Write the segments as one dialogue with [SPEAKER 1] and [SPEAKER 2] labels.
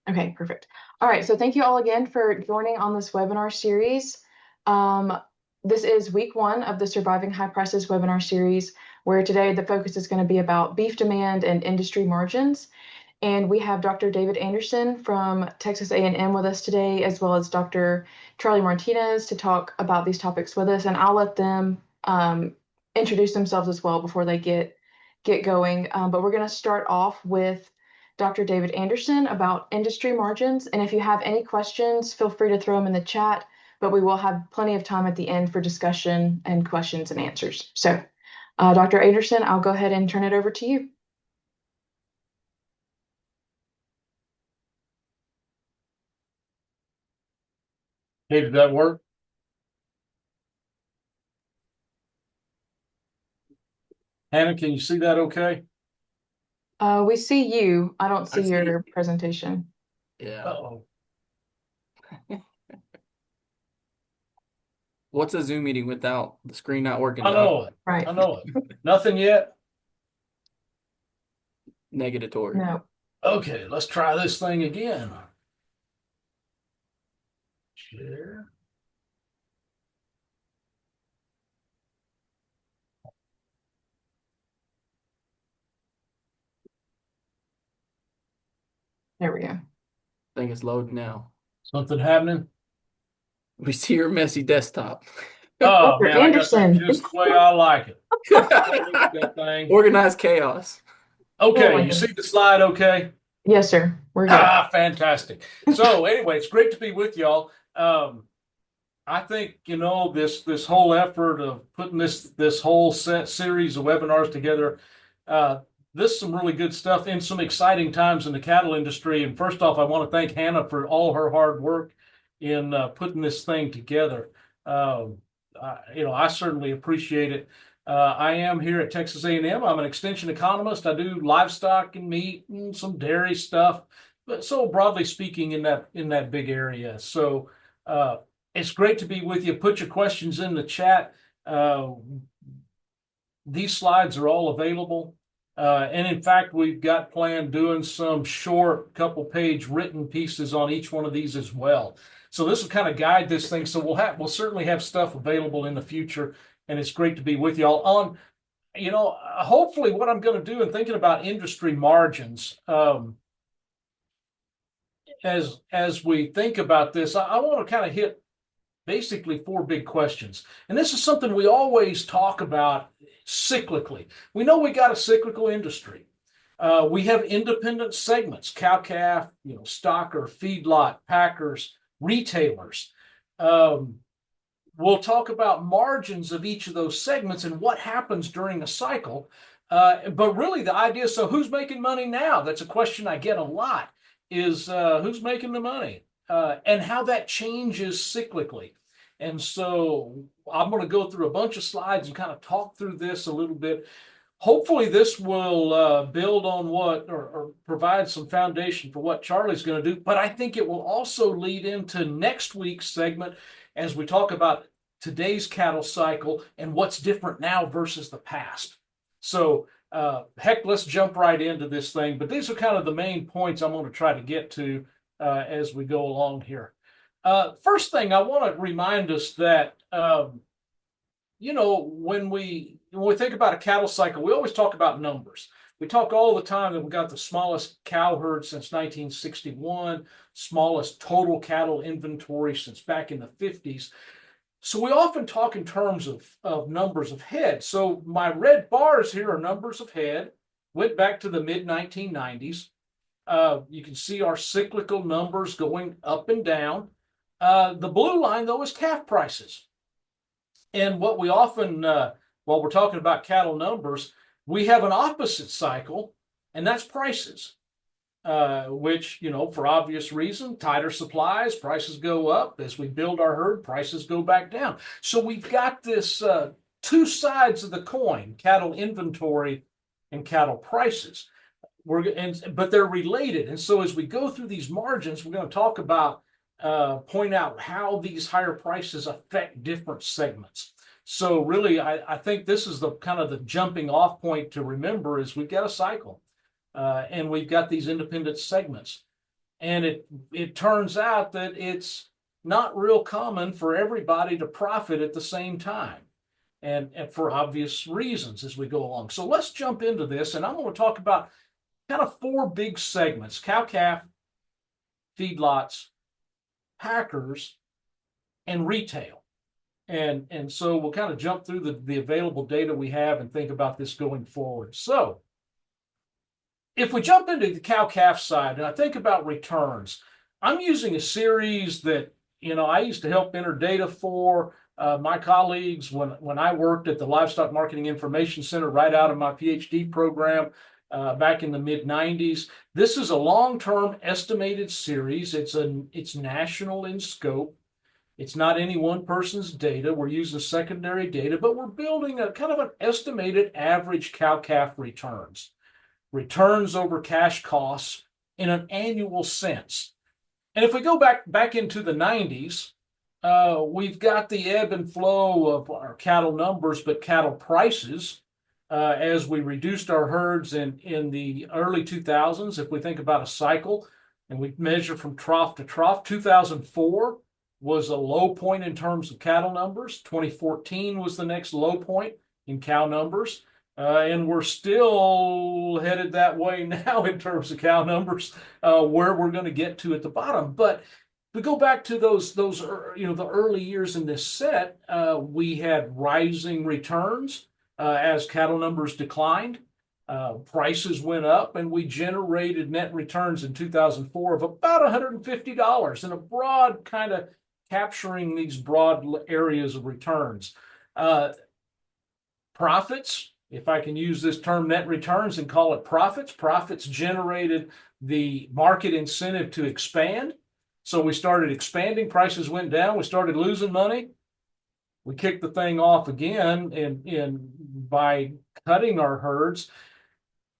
[SPEAKER 1] Okay, perfect. All right, so thank you all again for joining on this webinar series. Um, this is week one of the Surviving High Prices webinar series, where today the focus is going to be about beef demand and industry margins. And we have Dr. David Anderson from Texas A&M with us today, as well as Dr. Charley Martinez to talk about these topics with us. And I'll let them introduce themselves as well before they get going. But we're going to start off with Dr. David Anderson about industry margins. And if you have any questions, feel free to throw them in the chat, but we will have plenty of time at the end for discussion and questions and answers. So, Dr. Anderson, I'll go ahead and turn it over to you.
[SPEAKER 2] Hey, did that work? Hannah, can you see that okay?
[SPEAKER 1] We see you. I don't see your presentation.
[SPEAKER 3] Yeah.
[SPEAKER 2] Uh-oh.
[SPEAKER 3] What's a Zoom meeting without the screen not working?
[SPEAKER 2] I know it.
[SPEAKER 1] Right.
[SPEAKER 2] I know it. Nothing yet?
[SPEAKER 3] Negatory.
[SPEAKER 1] No.
[SPEAKER 2] Okay, let's try this thing again. Share.
[SPEAKER 1] There we go.
[SPEAKER 3] I think it's loading now.
[SPEAKER 2] Something happening?
[SPEAKER 3] We see your messy desktop.
[SPEAKER 2] Oh,
[SPEAKER 1] Dr.
[SPEAKER 2] man, I got
[SPEAKER 1] Anderson.
[SPEAKER 2] that just the way I like it. Look at that thing.
[SPEAKER 3] Organized chaos.
[SPEAKER 2] Okay, you see the slide okay?
[SPEAKER 1] Yes, sir. We're good.
[SPEAKER 2] Ah, fantastic. So anyway, it's great to be with y'all. I think, this whole effort of putting this whole series of webinars together, this is some really good stuff in some exciting times in the cattle industry. And first off, I want to thank Hannah for all her hard work in putting this thing together. I certainly appreciate it. I am here at Texas A&M. I'm an extension economist. I do livestock and meat and some dairy stuff, but so broadly speaking in that big area. So it's great to be with you. Put your questions in the chat. These slides are all available. And in fact, we've got planned doing some short couple page written pieces on each one of these as well. So this will kind of guide this thing. So we'll certainly have stuff available in the future. And it's great to be with y'all on, hopefully what I'm going to do in thinking about industry margins, as we think about this, I want to kind of hit basically four big questions. And this is something we always talk about cyclically. We know we got a cyclical industry. We have independent segments, cow-calf, stocker, feedlot, packers, retailers. We'll talk about margins of each of those segments and what happens during a cycle. But really the idea, so who's making money now? That's a question I get a lot, is who's making the money? And how that changes cyclically. And so I'm going to go through a bunch of slides and kind of talk through this a little bit. Hopefully this will build on what or provide some foundation for what Charley's going to do. But I think it will also lead into next week's segment as we talk about today's cattle cycle and what's different now versus the past. So let's jump right into this thing. But these are kind of the main points I'm going to try to get to as we go along here. First thing, I want to remind us that, when we think about a cattle cycle, we always talk about numbers. We talk all the time that we got the smallest cow herd since 1961, smallest total cattle inventory since back in the 50s. So we often talk in terms of numbers of head. So my red bars here are numbers of head, went back to the mid-1990s. You can see our cyclical numbers going up and down. The blue line, though, is calf prices. And what we often, while we're talking about cattle numbers, we have an opposite cycle, and that's prices, which, for obvious reason, tighter supplies, prices go up. As we build our herd, prices go back down. So we've got this two sides of the coin, cattle inventory and cattle prices. But they're related. And so as we go through these margins, we're going to talk about, point out how these higher prices affect different segments. So really, I think this is the kind of the jumping off point to remember is we've got a cycle and we've got these independent segments. And it turns out that it's not real common for everybody to profit at the same time. And for obvious reasons as we go along. So let's jump into this, and I'm going to talk about kind of four big segments: cow-calf, feedlots, packers, and retail. And so we'll kind of jump through the available data we have and think about this going forward. So if we jump into the cow-calf side and I think about returns, I'm using a series that, I used to help enter data for my colleagues when I worked at the Livestock Marketing Information Center right out of my PhD program back in the mid-90s. This is a long-term estimated series. It's national in scope. It's not any one person's data. We're using secondary data, but we're building a kind of an estimated average cow-calf returns over cash costs in an annual sense. And if we go back into the 90s, we've got the ebb and flow of our cattle numbers, but cattle prices as we reduced our herds in the early 2000s. If we think about a cycle and we measure from trough to trough, 2004 was a low point in terms of cattle numbers. 2014 was the next low point in cow numbers. And we're still headed that way now in terms of cow numbers, where we're going to get to at the bottom. But we go back to those the early years in this set. We had rising returns as cattle numbers declined. Prices went up, and we generated net returns in 2004 of about $150 in a broad kind of capturing these broad areas of returns. Profits, if I can use this term net returns and call it profits generated the market incentive to expand. So we started expanding, prices went down, we started losing money. We kicked the thing off again by cutting our herds.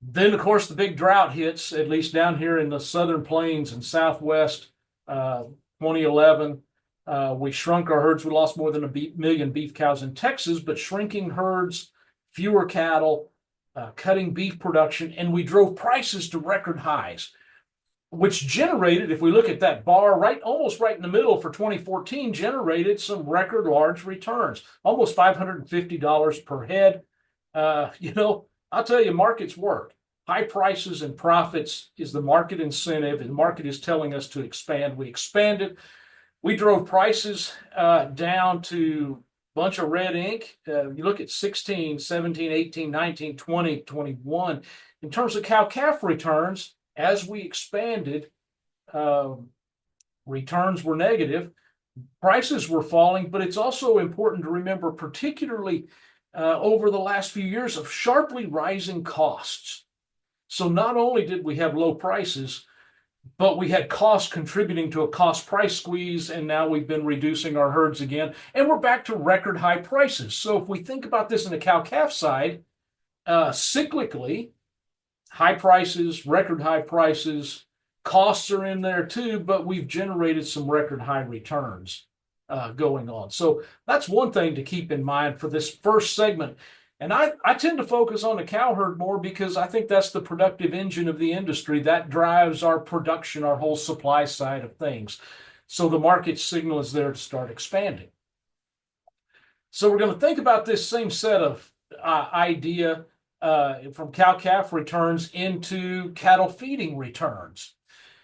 [SPEAKER 2] Then, of course, the big drought hits, at least down here in the southern plains and Southwest, 2011. We shrunk our herds. We lost more than a million beef cows in Texas, but shrinking herds, fewer cattle, cutting beef production, and we drove prices to record highs, which generated, if we look at that bar almost right in the middle for 2014, generated some record large returns, almost $550 per head. I'll tell you, markets work. High prices and profits is the market incentive, and the market is telling us to expand. We expanded. We drove prices down to a bunch of red ink. You look at 16, 17, 18, 19, 20, 21. In terms of cow-calf returns, as we expanded, returns were negative. Prices were falling, but it's also important to remember, particularly over the last few years, of sharply rising costs. So not only did we have low prices, but we had costs contributing to a cost price squeeze, and now we've been reducing our herds again, and we're back to record high prices. So if we think about this in the cow-calf side, cyclically, high prices, record high prices, costs are in there too, but we've generated some record high returns going on. So that's one thing to keep in mind for this first segment. And I tend to focus on the cow herd more because I think that's the productive engine of the industry. That drives our production, our whole supply side of things. So the market signal is there to start expanding. So we're going to think about this same set of idea from cow-calf returns into cattle feeding returns.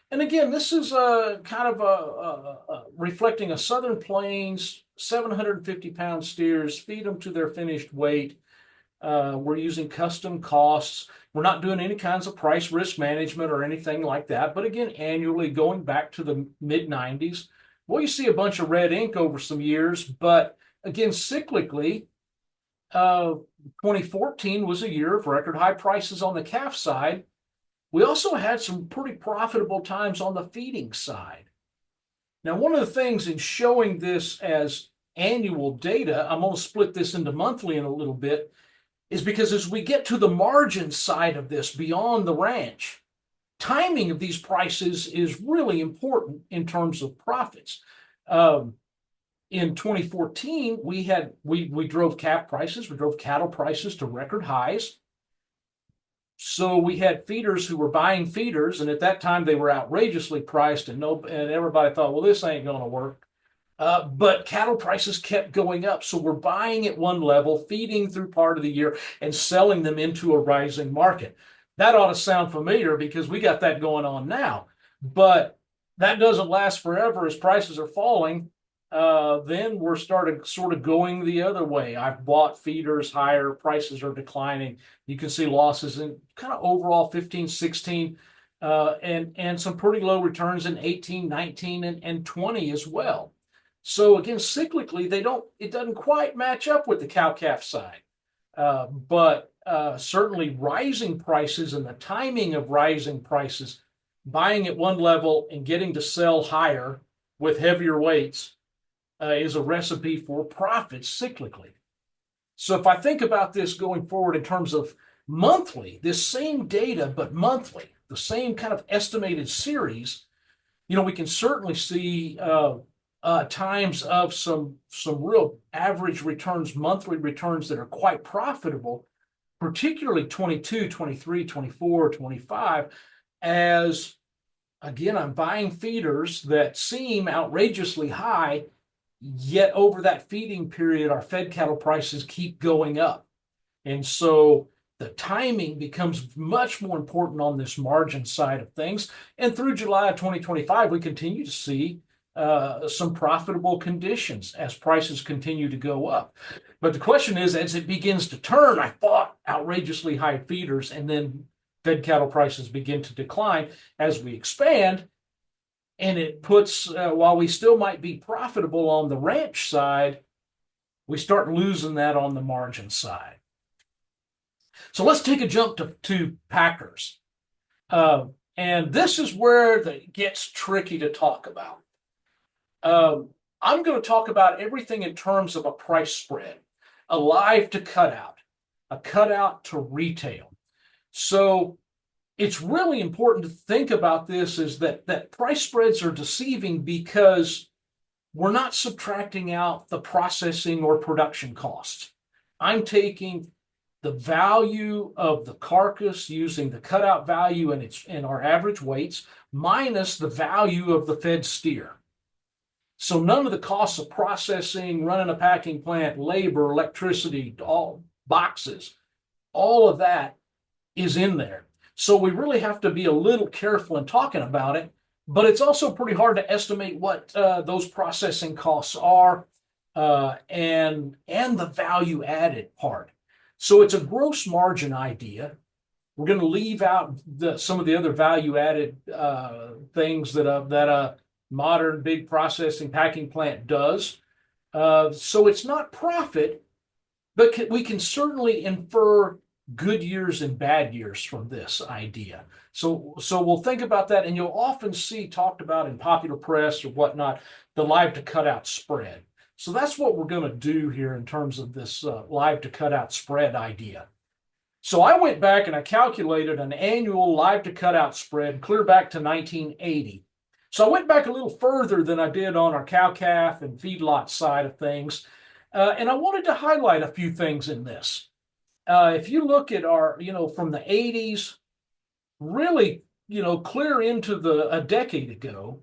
[SPEAKER 2] And again, this is kind of reflecting a Southern Plains, 750-pound steers, feed them to their finished weight. We're using custom costs. We're not doing any kinds of price risk management or anything like that. But again, annually, going back to the mid-90s, well, you see a bunch of red ink over some years. But again, cyclically, 2014 was a year of record high prices on the calf side. We also had some pretty profitable times on the feeding side. Now, one of the things in showing this as annual data, I'm going to split this into monthly in a little bit, is because as we get to the margin side of this beyond the ranch, timing of these prices is really important in terms of profits. In 2014, we drove calf prices, we drove cattle prices to record highs. So we had feeders who were buying feeders, and at that time they were outrageously priced, and everybody thought, well, this ain't going to work. But cattle prices kept going up. So we're buying at one level, feeding through part of the year, and selling them into a rising market. That ought to sound familiar because we got that going on now. But that doesn't last forever as prices are falling. Then we're starting sort of going the other way. I've bought feeders higher, prices are declining. You can see losses in kind of overall 15, 16, and some pretty low returns in 18, 19, and 20 as well. So again, cyclically, it doesn't quite match up with the cow-calf side. But certainly rising prices and the timing of rising prices, buying at one level and getting to sell higher with heavier weights is a recipe for profits cyclically. So if I think about this going forward in terms of monthly, this same data, but monthly, the same kind of estimated series, we can certainly see times of some real average returns, monthly returns that are quite profitable, particularly 22, 23, 24, 25, as again, I'm buying feeders that seem outrageously high, yet over that feeding period, our fed cattle prices keep going up. And so the timing becomes much more important on this margin side of things. And through July of 2025, we continue to see some profitable conditions as prices continue to go up. But the question is, as it begins to turn, I bought outrageously high feeders, and then fed cattle prices begin to decline as we expand. And it puts, while we still might be profitable on the ranch side, we start losing that on the margin side. So let's take a jump to packers. And this is where it gets tricky to talk about. I'm going to talk about everything in terms of a price spread, a live to cutout, a cutout to retail. So it's really important to think about this is that price spreads are deceiving because we're not subtracting out the processing or production costs. I'm taking the value of the carcass using the cutout value and our average weights minus the value of the fed steer. So none of the costs of processing, running a packing plant, labor, electricity, all boxes, all of that is in there. So we really have to be a little careful in talking about it, but it's also pretty hard to estimate what those processing costs are and the value added part. So it's a gross margin idea. We're going to leave out some of the other value added things that a modern big processing packing plant does. So it's not profit, but we can certainly infer good years and bad years from this idea. So we'll think about that, and you'll often see talked about in popular press or whatnot, the live to cutout spread. So that's what we're going to do here in terms of this live to cutout spread idea. So I went back and I calculated an annual live to cutout spread clear back to 1980. So I went back a little further than I did on our cow-calf and feedlot side of things, and I wanted to highlight a few things in this. If you look at our, from the 80s, really, clear into a decade ago,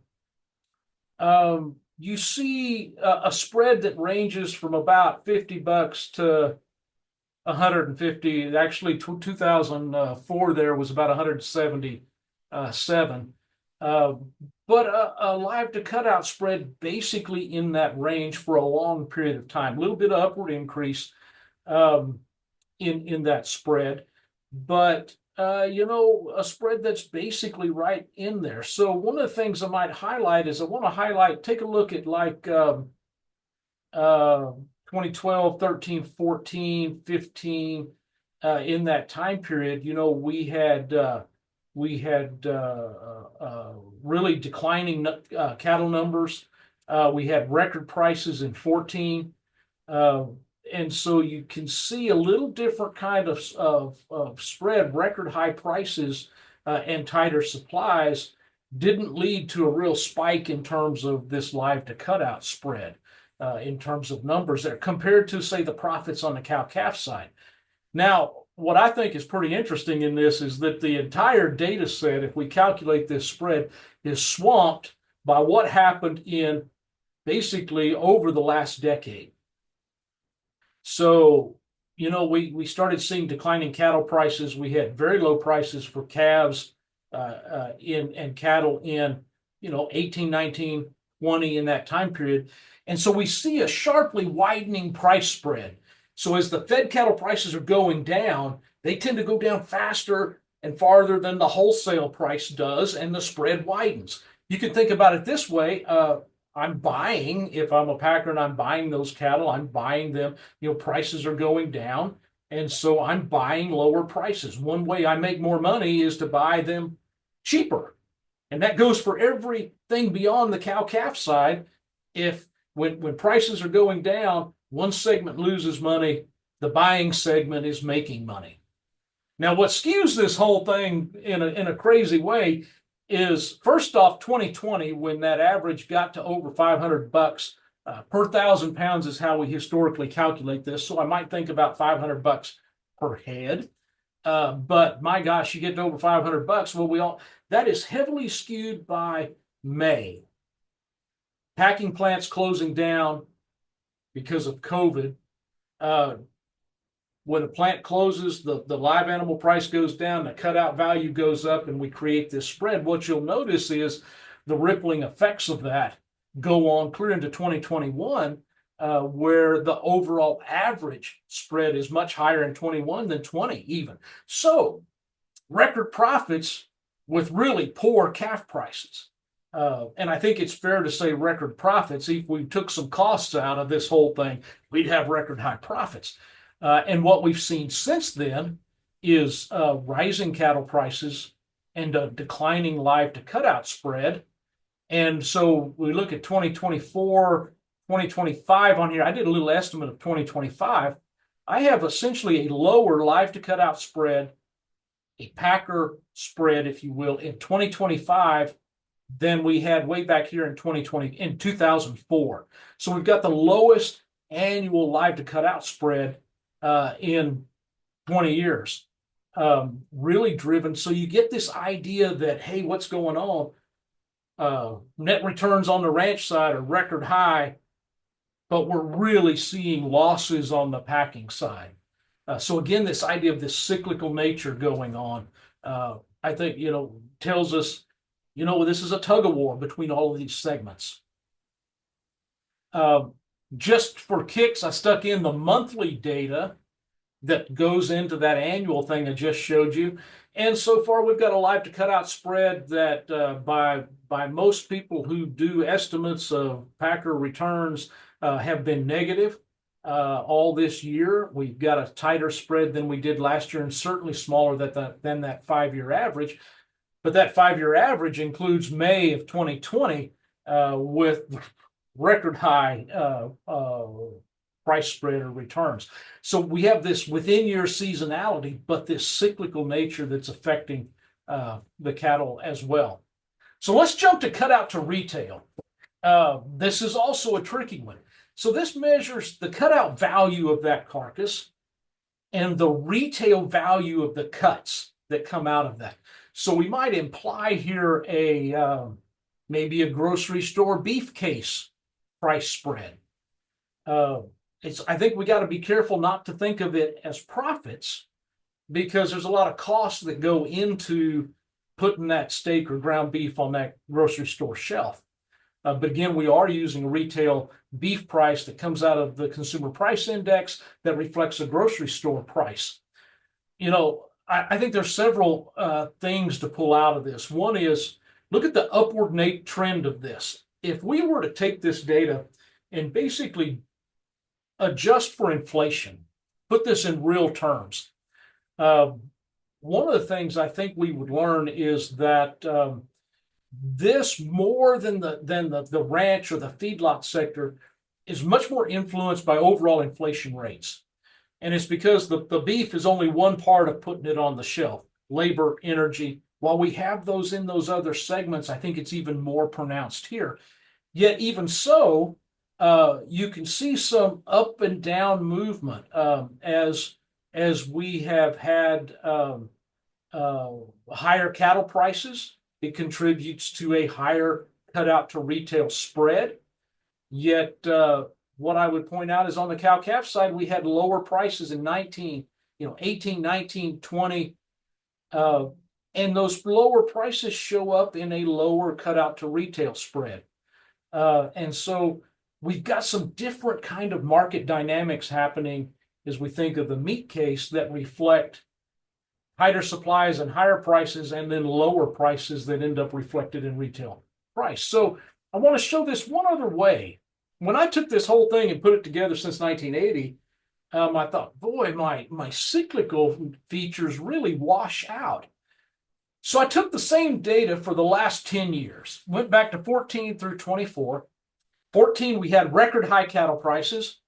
[SPEAKER 2] you see a spread that ranges from about $50 to 150. Actually, 2004 there was about 177. But a live to cutout spread basically in that range for a long period of time. A little bit of upward increase in that spread, but a spread that's basically right in there. So one of the things I might highlight is take a look at like 2012, 13, 14, 15, in that time period. We had really declining cattle numbers. We had record prices in 14. And so you can see a little different kind of spread. Record high prices and tighter supplies didn't lead to a real spike in terms of this live to cutout spread in terms of numbers there compared to, say, the profits on the cow-calf side. Now, what I think is pretty interesting in this is that the entire data set, if we calculate this spread, is swamped by what happened in basically over the last decade. So, we started seeing declining cattle prices. We had very low prices for calves and cattle in 18, 19, 20 in that time period. And so we see a sharply widening price spread. So as the fed cattle prices are going down, they tend to go down faster and farther than the wholesale price does, and the spread widens. You can think about it this way. I'm buying, if I'm a packer and I'm buying those cattle, I'm buying them, prices are going down. And so I'm buying lower prices. One way I make more money is to buy them cheaper. And that goes for everything beyond the cow-calf side. When prices are going down, one segment loses money, the buying segment is making money. Now, what skews this whole thing in a crazy way is, first off, 2020, when that average got to over $500 per 1,000 pounds is how we historically calculate this. So I might think about $500 per head. But my gosh, you get to over $500. Well, that is heavily skewed by May. Packing plants closing down because of COVID. When a plant closes, the live animal price goes down, the cutout value goes up, and we create this spread. What you'll notice is the rippling effects of that go on clear into 2021, where the overall average spread is much higher in 21 than 20 even. So record profits with really poor calf prices. And I think it's fair to say record profits. If we took some costs out of this whole thing, we'd have record high profits. And what we've seen since then is rising cattle prices and a declining live to cutout spread. And so we look at 2024, 2025 on here. I did a little estimate of 2025. I have essentially a lower live to cutout spread, a packer spread, if you will, in 2025 than we had way back here in 2004. So we've got the lowest annual live to cutout spread in 20 years, really driven. So you get this idea that, hey, what's going on? Net returns on the ranch side are record high, but we're really seeing losses on the packing side. So again, this idea of this cyclical nature going on, I think, tells us, this is a tug of war between all of these segments. Just for kicks, I stuck in the monthly data that goes into that annual thing I just showed you. And so far, we've got a live to cutout spread that by most people who do estimates of packer returns have been negative all this year. We've got a tighter spread than we did last year, and certainly smaller than that 5-year average. But that 5-year average includes May of 2020 with record high price spread or returns. So we have this within year seasonality, but this cyclical nature that's affecting the cattle as well. So let's jump to cutout to retail. This is also a tricky one. So this measures the cutout value of that carcass and the retail value of the cuts that come out of that. So we might imply here maybe a grocery store beef case price spread. I think we got to be careful not to think of it as profits, because there's a lot of costs that go into putting that steak or ground beef on that grocery store shelf. But again, we are using a retail beef price that comes out of the consumer price index that reflects a grocery store price. I think there's several things to pull out of this. One is, look at the upward trend of this. If we were to take this data and basically adjust for inflation, put this in real terms, one of the things I think we would learn is that this, more than the ranch or the feedlot sector, is much more influenced by overall inflation rates. And it's because the beef is only one part of putting it on the shelf. Labor, energy, while we have those in those other segments, I think it's even more pronounced here. Yet even so, you can see some up and down movement as as we have had higher cattle prices, it contributes to a higher cutout to retail spread. Yet, what I would point out is on the cow-calf side, we had lower prices in 18, 19, 20, and those lower prices show up in a lower cutout to retail spread. And so we've got some different kind of market dynamics happening as we think of the meat case that reflect tighter supplies and higher prices, and then lower prices that end up reflected in retail price. So I want to show this one other way. When I took this whole thing and put it together since 1980, I thought, boy, my cyclical features really wash out. So I took the same data for the last 10 years, went back to 14 through 24. 14, we had record high cattle prices.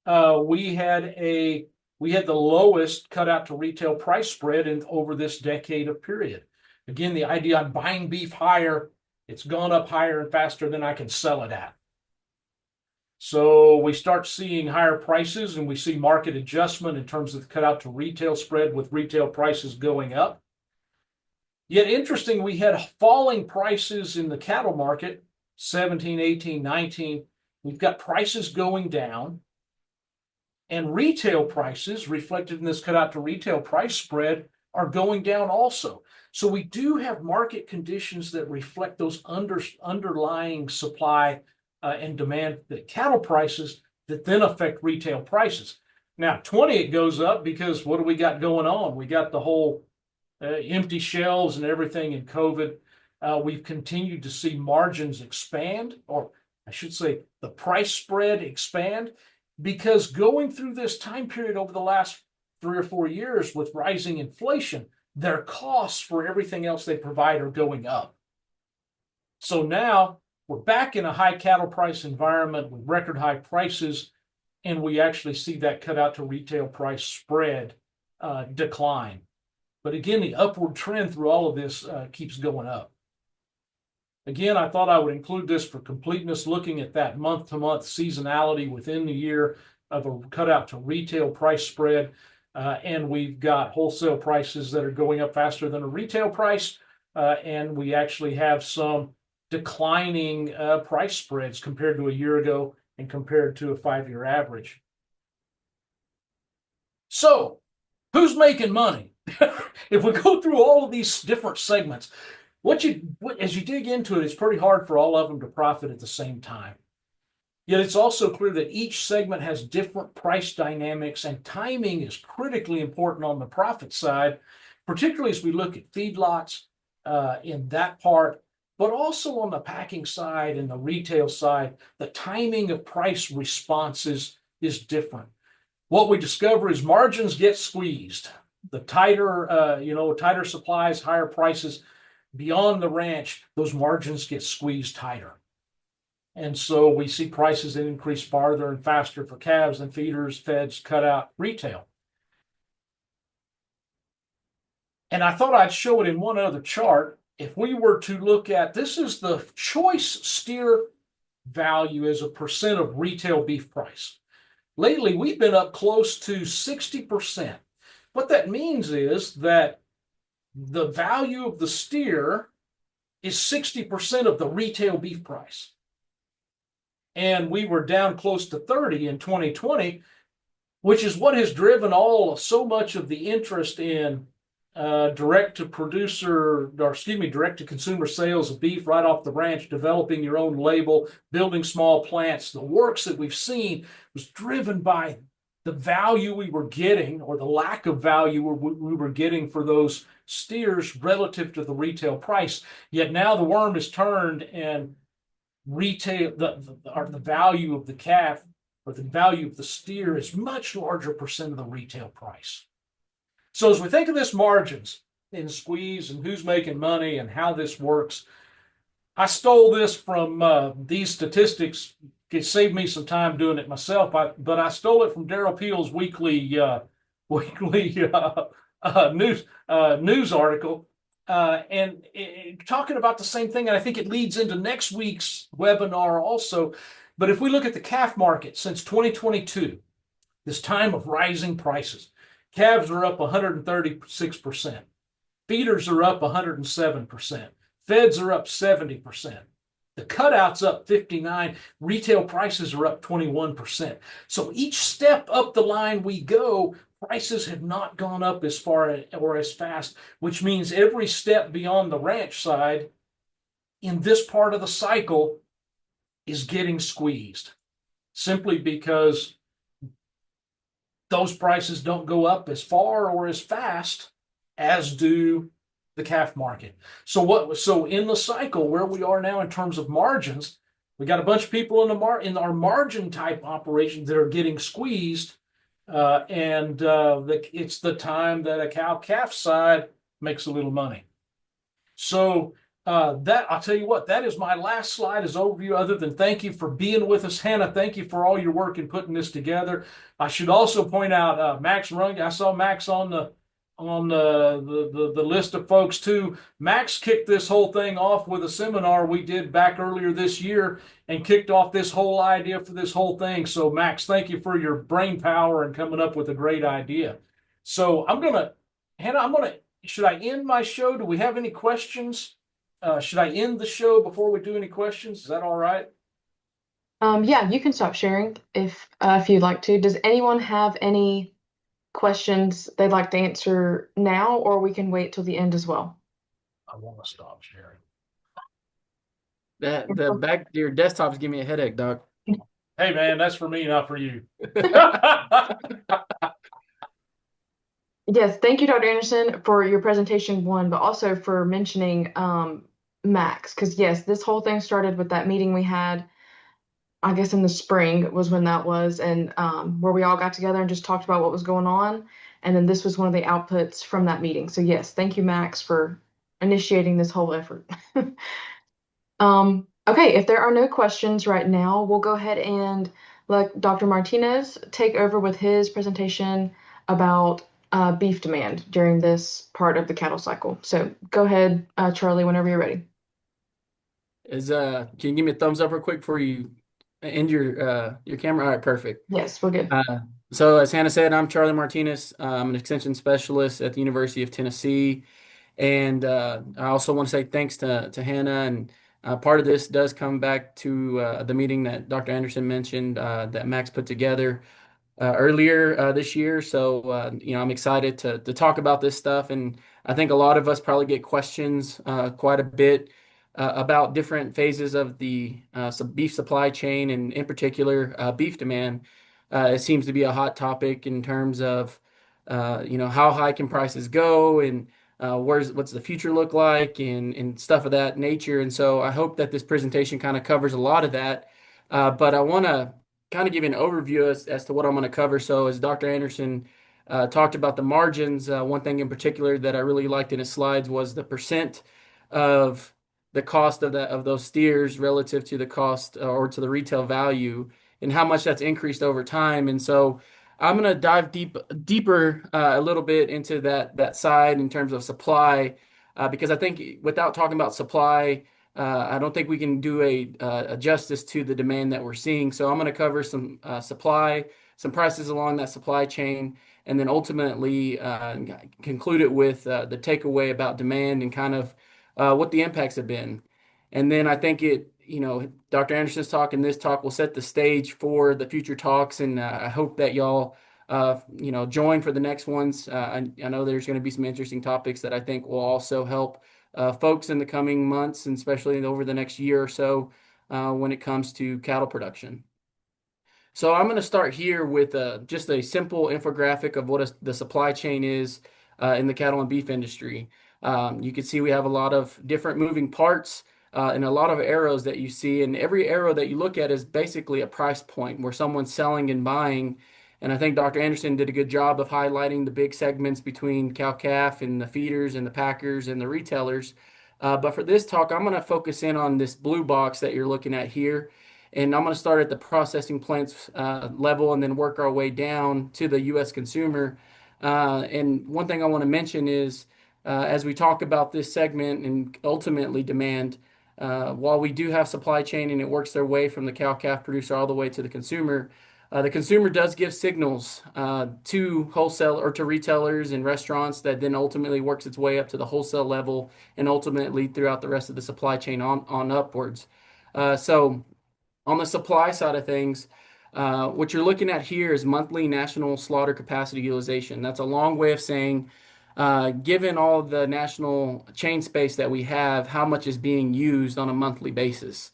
[SPEAKER 2] We had the lowest cutout to retail price spread over this decade of period. Again, the idea I'm buying beef higher, it's gone up higher and faster than I can sell it at. So we start seeing higher prices, and we see market adjustment in terms of the cutout to retail spread with retail prices going up. Yet interesting, we had falling prices in the cattle market, 17, 18, 19. We've got prices going down, and retail prices reflected in this cutout to retail price spread are going down also. So we do have market conditions that reflect those underlying supply and demand, the cattle prices that then affect retail prices. Now, 20, it goes up because what do we got going on? We got the whole empty shelves and everything in COVID. We've continued to see margins expand, or I should say the price spread expand, because going through this time period over the last 3 or 4 years with rising inflation, their costs for everything else they provide are going up. So now we're back in a high cattle price environment with record high prices, and we actually see that cutout to retail price spread decline. But again, the upward trend through all of this keeps going up. Again, I thought I would include this for completeness, looking at that month-to-month seasonality within the year of a cutout to retail price spread. And we've got wholesale prices that are going up faster than a retail price. And we actually have some declining price spreads compared to a year ago and compared to a 5-year average. So, who's making money? If we go through all of these different segments, as you dig into it, it's pretty hard for all of them to profit at the same time. Yet it's also clear that each segment has different price dynamics, and timing is critically important on the profit side, particularly as we look at feedlots in that part, but also on the packing side and the retail side. The timing of price responses is different. What we discover is margins get squeezed. The tighter supplies, higher prices beyond the ranch, those margins get squeezed tighter. And so we see prices that increase farther and faster for calves than feeders, feds, cutout, retail. And I thought I'd show it in one other chart. If we were to look at, this is the choice steer value as a percent of retail beef price. Lately, we've been up close to 60%. What that means is that the value of the steer is 60% of the retail beef price. And we were down close to 30 in 2020, which is what has driven so much of the interest in direct to consumer sales of beef right off the ranch, developing your own label, building small plants. The works that we've seen was driven by the value we were getting, or the lack of value we were getting for those steers relative to the retail price. Yet now the worm is turned, and the value of the calf, or the value of the steer, is much larger percent of the retail price. So as we think of this margins in squeeze and who's making money and how this works, I stole this from these statistics. It saved me some time doing it myself, but I stole it from Daryl Peel's weekly news article, and talking about the same thing. And I think it leads into next week's webinar also. But if we look at the calf market since 2022, this time of rising prices, Calves are up 136%. Feeders are up 107%. Feds are up 70%. The cutouts up 59. Retail prices are up 21%. So each step up the line we go, prices have not gone up as far or as fast, which means every step beyond the ranch side in this part of the cycle is getting squeezed simply because those prices don't go up as far or as fast as do the calf market. So in the cycle where we are now in terms of margins, we got a bunch of people in our margin type operations that are getting squeezed, it's the time that a cow calf side makes a little money. So that I'll tell you what, that is my last slide as overview, other than thank you for being with us. Hannah, thank you for all your work in putting this together. I should also point out Max Runge. I saw Max on the list of folks too. Max kicked this whole thing off with a seminar we did back earlier this year and kicked off this whole idea for this whole thing. So Max, thank you for your brain power and coming up with a great idea. So Hannah, should I end my show? Do we have any questions? Should I end the show before we do any questions? Is that all right?
[SPEAKER 1] Yeah, you can stop sharing if you'd like to. Does anyone have any questions they'd like to answer now, or we can wait till the end as well?
[SPEAKER 2] I want to stop sharing.
[SPEAKER 3] The back to your desktops give me a headache, Doc.
[SPEAKER 2] Hey man, that's for me, not for you.
[SPEAKER 1] Yes, thank you, Dr. Anderson, for your presentation one, but also for mentioning Max, because yes, this whole thing started with that meeting we had, I guess in the spring was when that was, and where we all got together and just talked about what was going on. And then this was one of the outputs from that meeting. So yes, thank you, Max, for initiating this whole effort. Okay, if there are no questions right now, we'll go ahead and let Dr. Martinez take over with his presentation about beef demand during this part of the cattle cycle. So go ahead, Charlie, whenever you're ready.
[SPEAKER 3] Can you give me a thumbs up real quick before you end your camera? All right, perfect.
[SPEAKER 1] Yes, we're good.
[SPEAKER 3] So as Hannah said, I'm Charlie Martinez. I'm an extension specialist at the University of Tennessee. And I also want to say thanks to Hannah. And part of this does come back to the meeting that Dr. Anderson mentioned that Max put together earlier this year. So, I'm excited to talk about this stuff. And I think a lot of us probably get questions quite a bit about different phases of the beef supply chain, and in particular, beef demand. It seems to be a hot topic in terms of, how high can prices go, and what's the future look like, and stuff of that nature. And so I hope that this presentation kind of covers a lot of that. But I want to kind of give you an overview as to what I'm going to cover. So as Dr. Anderson talked about the margins, one thing in particular that I really liked in his slides was the percent of the cost of those steers relative to the cost or to the retail value, and how much that's increased over time. And so I'm going to dive deeper a little bit into that side in terms of supply, because I think without talking about supply, I don't think we can do a justice to the demand that we're seeing. So I'm going to cover some supply, some prices along that supply chain, and then ultimately conclude it with the takeaway about demand and kind of what the impacts have been. And then I think Dr. Anderson's talk and this talk will set the stage for the future talks. And I hope that y'all, join for the next ones. I know there's going to be some interesting topics that I think will also help folks in the coming months, and especially over the next year or so when it comes to cattle production. So I'm going to start here with just a simple infographic of what the supply chain is in the cattle and beef industry. You can see we have a lot of different moving parts and a lot of arrows that you see. And every arrow that you look at is basically a price point where someone's selling and buying. And I think Dr. Anderson did a good job of highlighting the big segments between cow-calf and the feeders and the packers and the retailers. But for this talk, I'm going to focus in on this blue box that you're looking at here. And I'm going to start at the processing plants level and then work our way down to the U.S. consumer. And one thing I want to mention is as we talk about this segment and ultimately demand, while we do have supply chain and it works their way from the cow-calf producer all the way to the consumer, The consumer does give signals to wholesale or to retailers and restaurants that then ultimately works its way up to the wholesale level and ultimately throughout the rest of the supply chain on upwards. So on the supply side of things, what you're looking at here is monthly national slaughter capacity utilization. That's a long way of saying, given all the national chain space that we have, how much is being used on a monthly basis.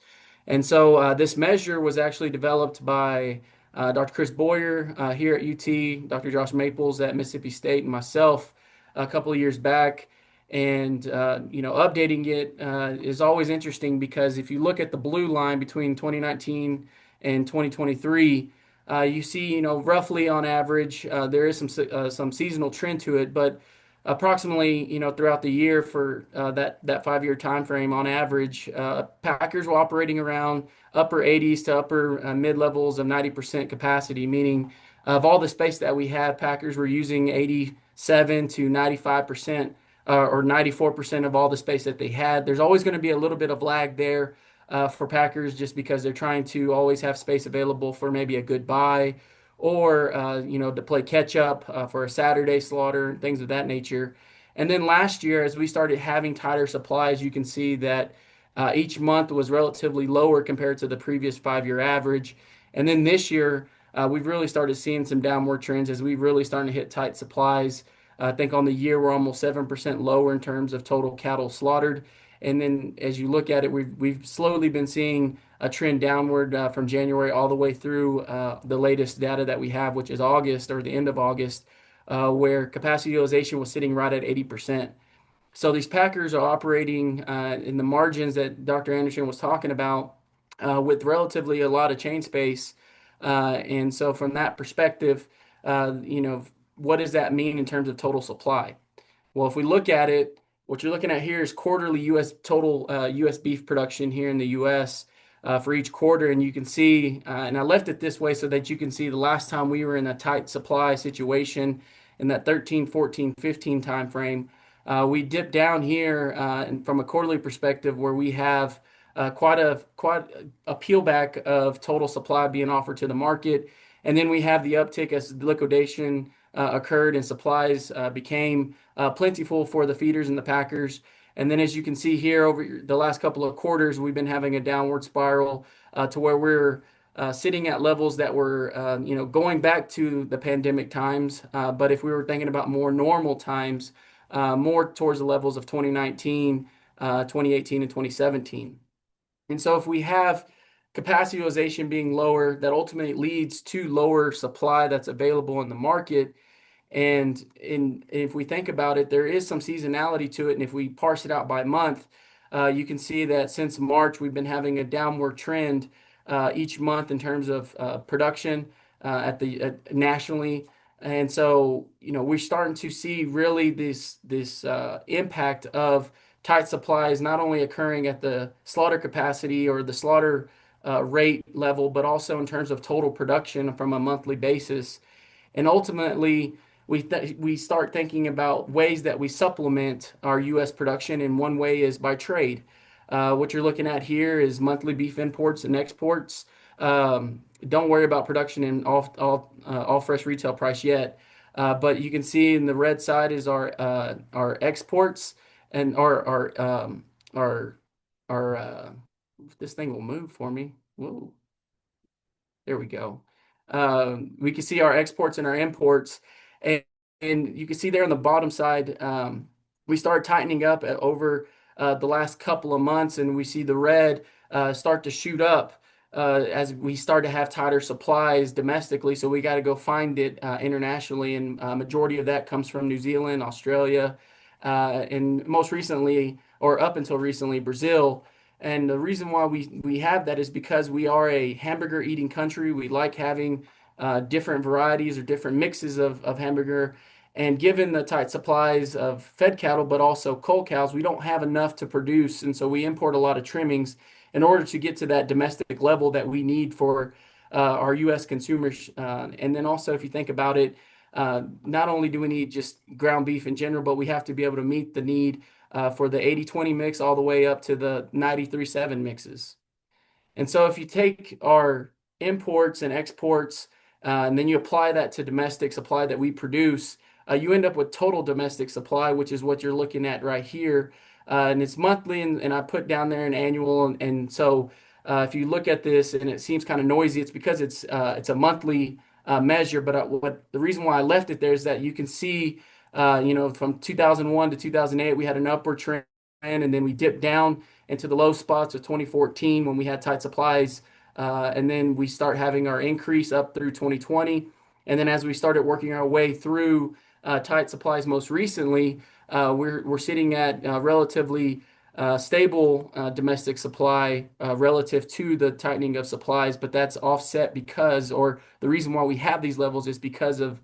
[SPEAKER 3] And so this measure was actually developed by Dr. Chris Boyer here at UT, Dr. Josh Maples at Mississippi State, and myself a couple of years back. And updating it is always interesting because if you look at the blue line between 2019 and 2023, you see, roughly on average, there is some seasonal trend to it, but approximately, throughout the year for that 5-year time frame, on average, packers were operating around upper 80s to upper mid levels of 90% capacity, meaning of all the space that we had, packers were using 87 to 95% or 94% of all the space that they had. There's always going to be a little bit of lag there for packers just because they're trying to always have space available for maybe a good buy or to play catch up for a Saturday slaughter, things of that nature. And then last year, as we started having tighter supplies, you can see that each month was relatively lower compared to the previous 5-year average. And then this year, we've really started seeing some downward trends as we've really starting to hit tight supplies. I think on the year, we're almost 7% lower in terms of total cattle slaughtered. And then as you look at it, we've slowly been seeing a trend downward from January all the way through the latest data that we have, which is August or the end of August, where capacity utilization was sitting right at 80%. So these packers are operating in the margins that Dr. Anderson was talking about with relatively a lot of chain space. And so from that perspective, what does that mean in terms of total supply? Well, if we look at it, what you're looking at here is quarterly U.S. total U.S. beef production here in the U.S. For each quarter. And you can see, and I left it this way so that you can see the last time we were in a tight supply situation in that 13, 14, 15 time frame. We dipped down here and from a quarterly perspective where we have quite a peel back of total supply being offered to the market. And then we have the uptick as the liquidation occurred and supplies became plentiful for the feeders and the packers. And then as you can see here over the last couple of quarters, we've been having a downward spiral to where we're sitting at levels that were, going back to the pandemic times. But if we were thinking about more normal times, more towards the levels of 2019, 2018, and 2017. And so if we have capacity utilization being lower, that ultimately leads to lower supply that's available in the market. And if we think about it, there is some seasonality to it. And if we parse it out by month, you can see that since March, we've been having a downward trend each month in terms of production nationally. And so, we're starting to see really this impact of tight supplies not only occurring at the slaughter capacity or the slaughter rate level, but also in terms of total production from a monthly basis. And ultimately, we start thinking about ways that we supplement our U.S. production, and one way is by trade. What you're looking at here is monthly beef imports and exports. Don't worry about production and all fresh retail price yet, but you can see in the red side is our exports and our this thing will move for me. Whoa. There we go. We can see our exports and our imports, and you can see there on the bottom side, we started tightening up over the last couple of months, and we see the red start to shoot up as we start to have tighter supplies domestically. So we got to go find it internationally, and majority of that comes from New Zealand, Australia, and most recently, or up until recently, Brazil. And the reason why we have that is because we are a hamburger eating country. We like having different varieties or different mixes of hamburger. And given the tight supplies of fed cattle, but also cull cows, we don't have enough to produce. And so we import a lot of trimmings in order to get to that domestic level that we need for our U.S. consumers. And then also, if you think about it, not only do we need just ground beef in general, but we have to be able to meet the need for the 80-20 mix all the way up to the 93-7 mixes. And so if you take our imports and exports and then you apply that to domestic supply that we produce, you end up with total domestic supply, which is what you're looking at right here. And it's monthly, and I put down there an annual. And so if you look at this and it seems kind of noisy, it's because it's a monthly measure. But what the reason why I left it there is that you can see, from 2001 to 2008, we had an upward trend, and then we dipped down into the low spots of 2014 when we had tight supplies. And then we start having our increase up through 2020. And then as we started working our way through tight supplies most recently, we're sitting at relatively stable domestic supply relative to the tightening of supplies, but that's offset because, or the reason why we have these levels is because of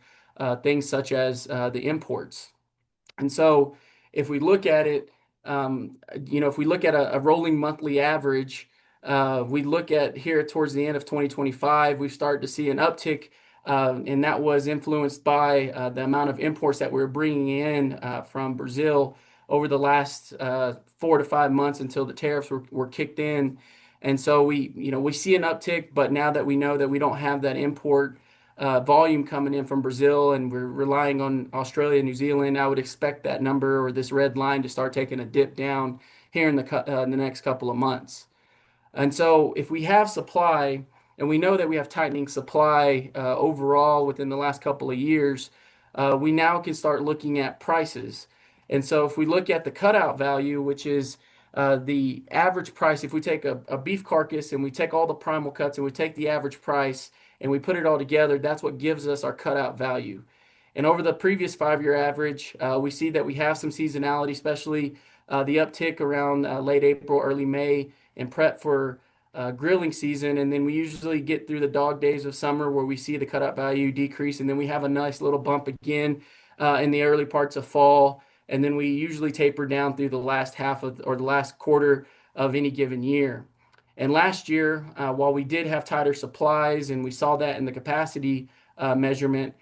[SPEAKER 3] things such as the imports. And so if we look at it, if we look at a rolling monthly average, we look at here towards the end of 2025, we've started to see an uptick, and that was influenced by the amount of imports that we're bringing in from Brazil over the last 4 to 5 months until the tariffs were kicked in. And so we see an uptick, but now that we know that we don't have that import volume coming in from Brazil and we're relying on Australia and New Zealand, I would expect that number or this red line to start taking a dip down here in the next couple of months. And so if we have supply, and we know that we have tightening supply overall within the last couple of years, we now can start looking at prices. And so if we look at the cutout value, which is the average price, if we take a beef carcass and we take all the primal cuts and we take the average price and we put it all together, that's what gives us our cutout value. And over the previous 5-year average, we see that we have some seasonality, especially the uptick around late April, early May, and prep for grilling season. And then we usually get through the dog days of summer where we see the cutout value decrease. And then we have a nice little bump again in the early parts of fall. And then we usually taper down through the last half of, or the last quarter of any given year. And last year, while we did have tighter supplies, and we saw that in the capacity measurement,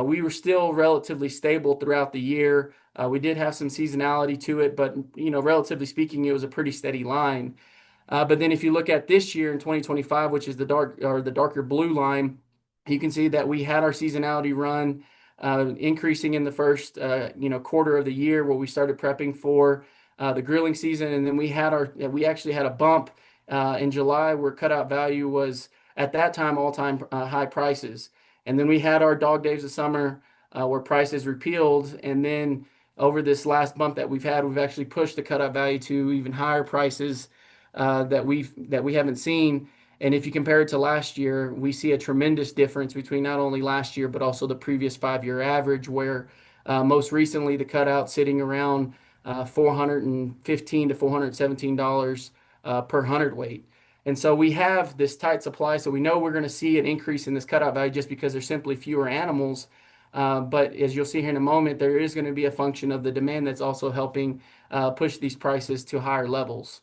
[SPEAKER 3] we were still relatively stable throughout the year. We did have some seasonality to it, but relatively speaking, it was a pretty steady line. But then if you look at this year in 2025, which is the darker blue line, you can see that we had our seasonality run increasing in the first quarter of the year where we started prepping for the grilling season, and then we actually had a bump in July where cutout value was at that time all-time high prices. And then we had our dog days of summer where prices repealed, and then over this last bump that we've had, we've actually pushed the cutout value to even higher prices that we haven't seen. And if you compare it to last year, we see a tremendous difference between not only last year but also the previous 5-year average, where most recently the cutout sitting around $415 to $417 per hundredweight. And so we have this tight supply, so we know we're going to see an increase in this cutout value just because there's simply fewer animals. But as you'll see here in a moment, there is going to be a function of the demand that's also helping push these prices to higher levels.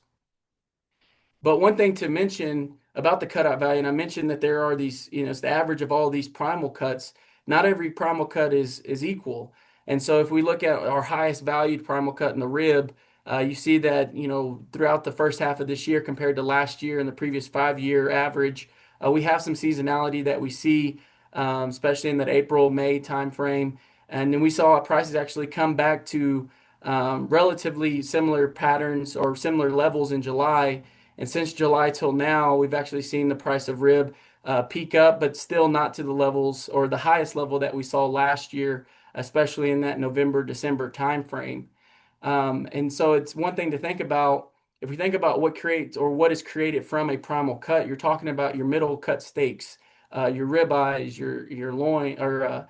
[SPEAKER 3] But one thing to mention about the cutout value, and I mentioned that there are these, it's the average of all these primal cuts. Not every primal cut is equal. And so if we look at our highest valued primal cut in the rib, you see that, throughout the first half of this year compared to last year and the previous 5-year average, we have some seasonality that we see, especially in that April, May timeframe. And then we saw prices actually come back to relatively similar patterns or similar levels in July. And since July till now, we've actually seen the price of rib peak up, but still not to the levels or the highest level that we saw last year, especially in that November, December timeframe. And so it's one thing to think about. If we think about what creates or what is created from a primal cut, you're talking about your middle cut steaks, your ribeyes, your loin, or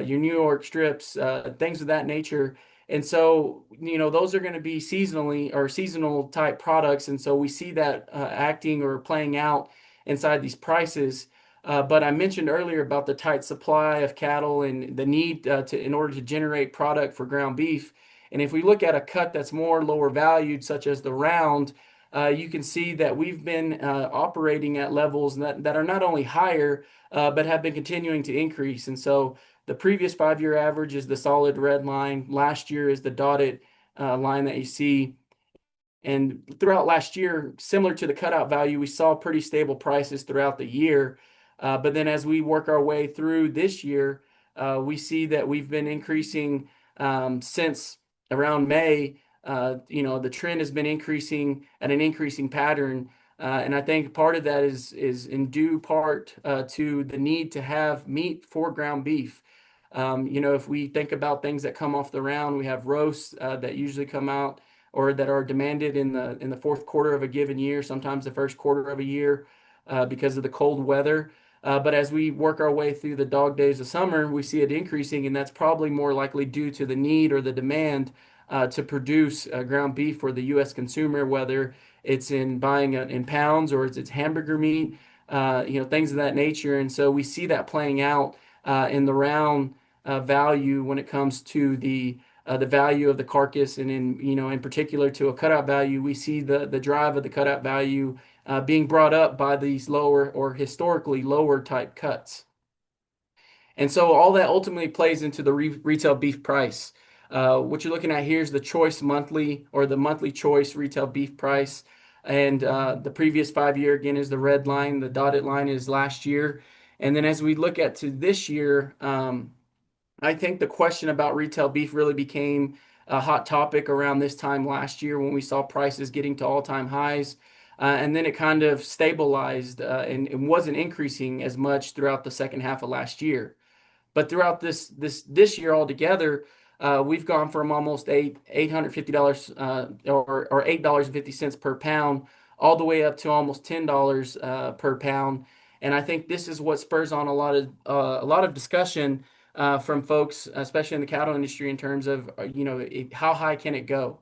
[SPEAKER 3] your New York strips, things of that nature. And so, those are going to be seasonally or seasonal type products. And so we see that acting or playing out inside these prices. But I mentioned earlier about the tight supply of cattle and the need in order to generate product for ground beef. And if we look at a cut that's more lower valued, such as the round, you can see that we've been operating at levels that are not only higher, but have been continuing to increase. And so the previous 5-year average is the solid red line. Last year is the dotted line that you see. And throughout last year, similar to the cutout value, we saw pretty stable prices throughout the year. But then as we work our way through this year, we see that we've been increasing since around May. The trend has been increasing at an increasing pattern. And I think part of that is in due part to the need to have meat for ground beef. If we think about things that come off the round, we have roasts that usually come out or that are demanded in the fourth quarter of a given year, sometimes the first quarter of a year, because of the cold weather. But as we work our way through the dog days of summer, we see it increasing, and that's probably more likely due to the need or the demand to produce ground beef for the U.S. consumer, whether it's in buying it in pounds or it's hamburger meat, things of that nature. And so we see that playing out in the round value when it comes to the value of the carcass, and in particular to a cutout value, we see the drive of the cutout value being brought up by these lower or historically lower type cuts. And so all that ultimately plays into the retail beef price. What you're looking at here is the choice monthly or the monthly choice retail beef price. And the previous 5 year, again, is the red line. The dotted line is last year. And then as we look at to this year, I think the question about retail beef really became a hot topic around this time last year when we saw prices getting to all-time highs. And then it kind of stabilized and it wasn't increasing as much throughout the second half of last year. But throughout this year altogether, we've gone from almost $850 or $8.50 per pound all the way up to almost $10 per pound. And I think this is what spurs on a lot of discussion from folks, especially in the cattle industry, in terms of how high can it go?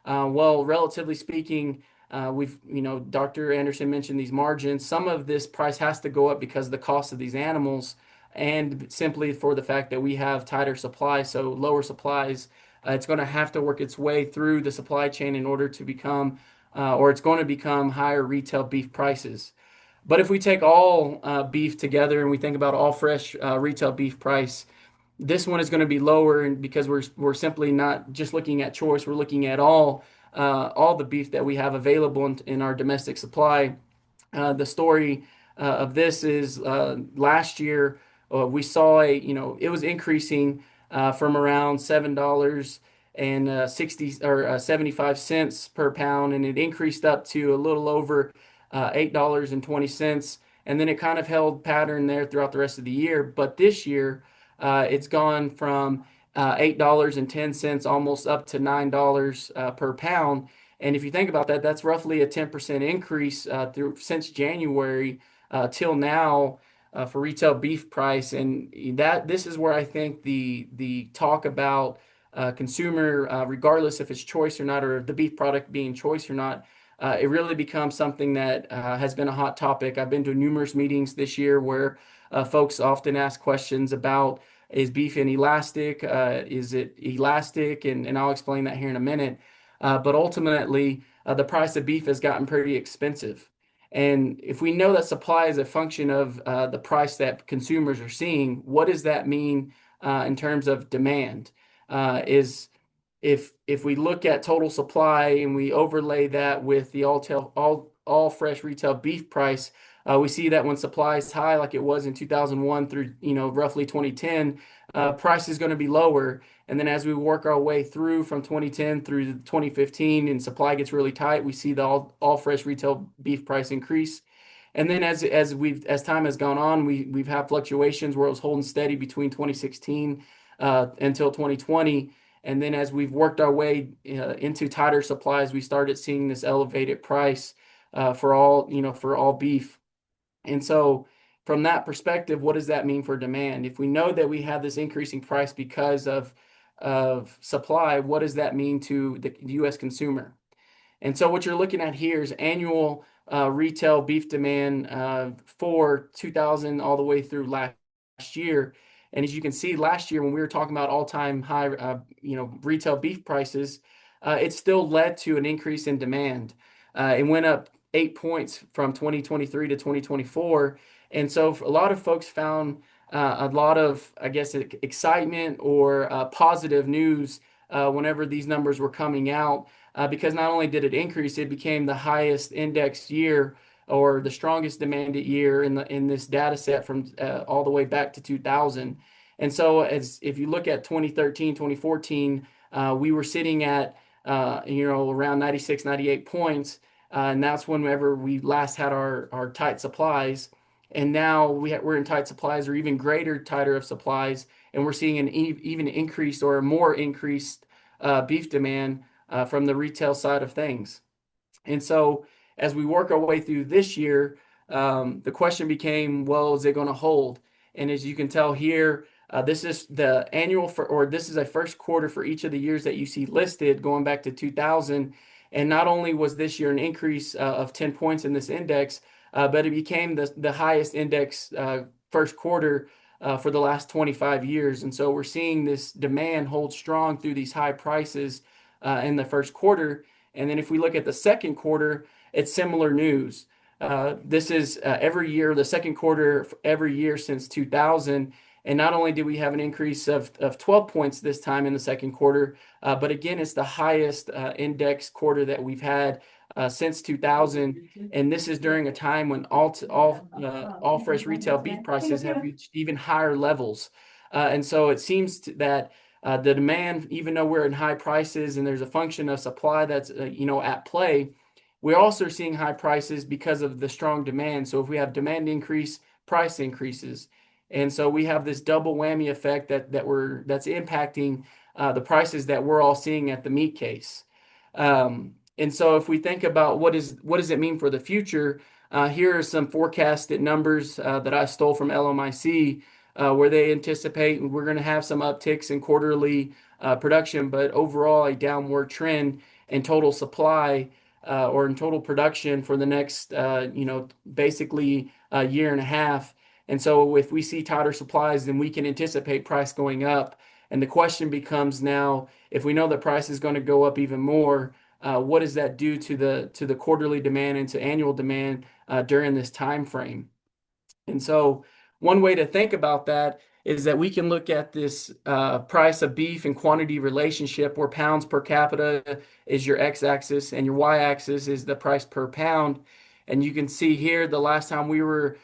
[SPEAKER 3] Well, relatively speaking, Dr. Anderson mentioned these margins. Some of this price has to go up because of the cost of these animals, and simply for the fact that we have tighter supply, so lower supplies. It's going to have to work its way through the supply chain in order to become, or it's going to become higher retail beef prices. But if we take all beef together and we think about all fresh retail beef price, this one is going to be lower, and because we're simply not just looking at choice, we're looking at all the beef that we have available in our domestic supply. The story of this is last year we saw it was increasing from around $7 and 60 or 75 cents per pound, and it increased up to a little over $8.20, and then it kind of held pattern there throughout the rest of the year. But this year it's gone from $8.10 almost up to $9 per pound. And if you think about that, that's roughly a 10% increase since January till now for retail beef price. And this is where I think the talk about consumer, regardless if it's choice or not, or the beef product being choice or not, it really becomes something that has been a hot topic. I've been to numerous meetings this year where folks often ask questions about, is beef inelastic? Is it elastic? And I'll explain that here in a minute. But ultimately, the price of beef has gotten pretty expensive. And if we know that supply is a function of the price that consumers are seeing, what does that mean in terms of demand? If we look at total supply and we overlay that with the all fresh retail beef price, we see that when supply is high, like it was in 2001 through roughly 2010, price is going to be lower. And then as we work our way through from 2010 through 2015 and supply gets really tight, we see the all fresh retail beef price increase. And then as time has gone on, we've had fluctuations where it was holding steady between 2016 until 2020. And then as we've worked our way into tighter supplies, we started seeing this elevated price for all beef. And so from that perspective, what does that mean for demand? If we know that we have this increasing price because of supply, what does that mean to the U.S. consumer? And so what you're looking at here is annual retail beef demand for 2000 all the way through last year. And as you can see, last year when we were talking about all-time high, retail beef prices, it still led to an increase in demand. It went up 8 points from 2023 to 2024. And so a lot of folks found a lot of, I guess, excitement or positive news whenever these numbers were coming out, because not only did it increase, it became the highest indexed year or the strongest demanded year in this data set from all the way back to 2000. And so as if you look at 2013, 2014, we were sitting at around 96, 98 points. And that's whenever we last had our tight supplies. And now we're in tight supplies or even greater tighter of supplies. And we're seeing an even increased or a more increased beef demand from the retail side of things. And so as we work our way through this year, the question became, well, is it going to hold? And as you can tell here, this is the annual or this is a first quarter for each of the years that you see listed going back to 2000. And not only was this year an increase of 10 points in this index, but it became the highest index first quarter for the last 25 years. And so we're seeing this demand hold strong through these high prices in the first quarter. And then if we look at the second quarter, it's similar news. This is every year, the second quarter every year since 2000. And not only did we have an increase of 12 points this time in the second quarter, but again, it's the highest index quarter that we've had since 2000. And this is during a time when all fresh retail beef prices have reached even higher levels. And so it seems that the demand, even though we're in high prices and there's a function of supply that's at play, we're also seeing high prices because of the strong demand. So if we have demand increase, price increases. And so we have this double whammy effect that's impacting the prices that we're all seeing at the meat case. And so if we think about what does it mean for the future, here are some forecasted numbers that I stole from LMIC, where they anticipate we're going to have some upticks in quarterly production, but overall a downward trend in total supply or in total production for the next, basically a year and a half. And so if we see tighter supplies, then we can anticipate price going up. And the question becomes now, if we know that price is going to go up even more, what does that do to the quarterly demand and to annual demand during this time frame? And so one way to think about that is that we can look at this price of beef and quantity relationship where pounds per capita is your x-axis and your y-axis is the price per pound. And you can see here the last time we were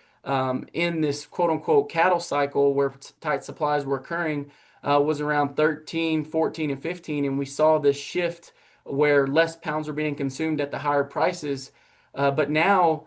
[SPEAKER 3] in this quote-unquote cattle cycle where tight supplies were occurring was around 13, 14, and 15. And we saw this shift where less pounds were being consumed at the higher prices. But now,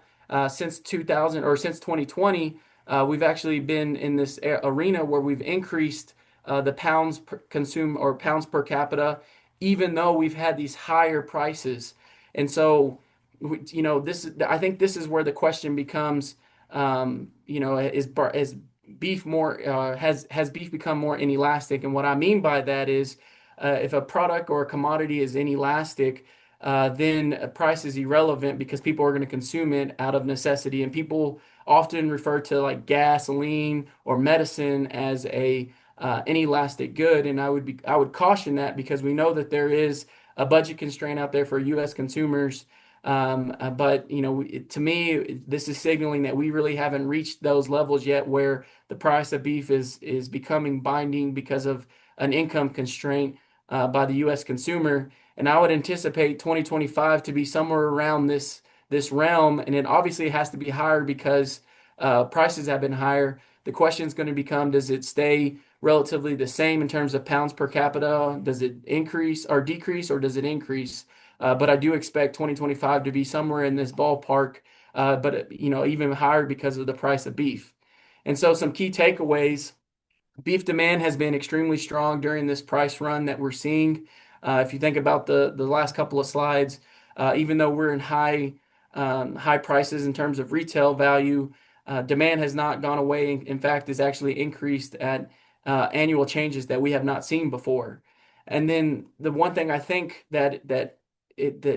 [SPEAKER 3] since 2000 or since 2020, we've actually been in this arena where we've increased the pounds consumed or pounds per capita, even though we've had these higher prices. And so, I think this is where the question becomes, is beef more has beef become more inelastic? And what I mean by that is, if a product or a commodity is inelastic, then price is irrelevant because people are going to consume it out of necessity. And people often refer to like gasoline or medicine as a inelastic good. And I would caution that because we know that there is a budget constraint out there for U.S. consumers. But to me, this is signaling that we really haven't reached those levels yet where the price of beef is becoming binding because of an income constraint by the U.S. consumer. And I would anticipate 2025 to be somewhere around this realm. And it obviously has to be higher because prices have been higher. The question is going to become, does it stay relatively the same in terms of pounds per capita? Does it increase or decrease, or does it increase? But I do expect 2025 to be somewhere in this ballpark, but even higher because of the price of beef. And so some key takeaways: beef demand has been extremely strong during this price run that we're seeing. If you think about the last couple of slides, even though we're in high prices in terms of retail value, demand has not gone away. In fact, is actually increased at annual changes that we have not seen before. And then the one thing I think that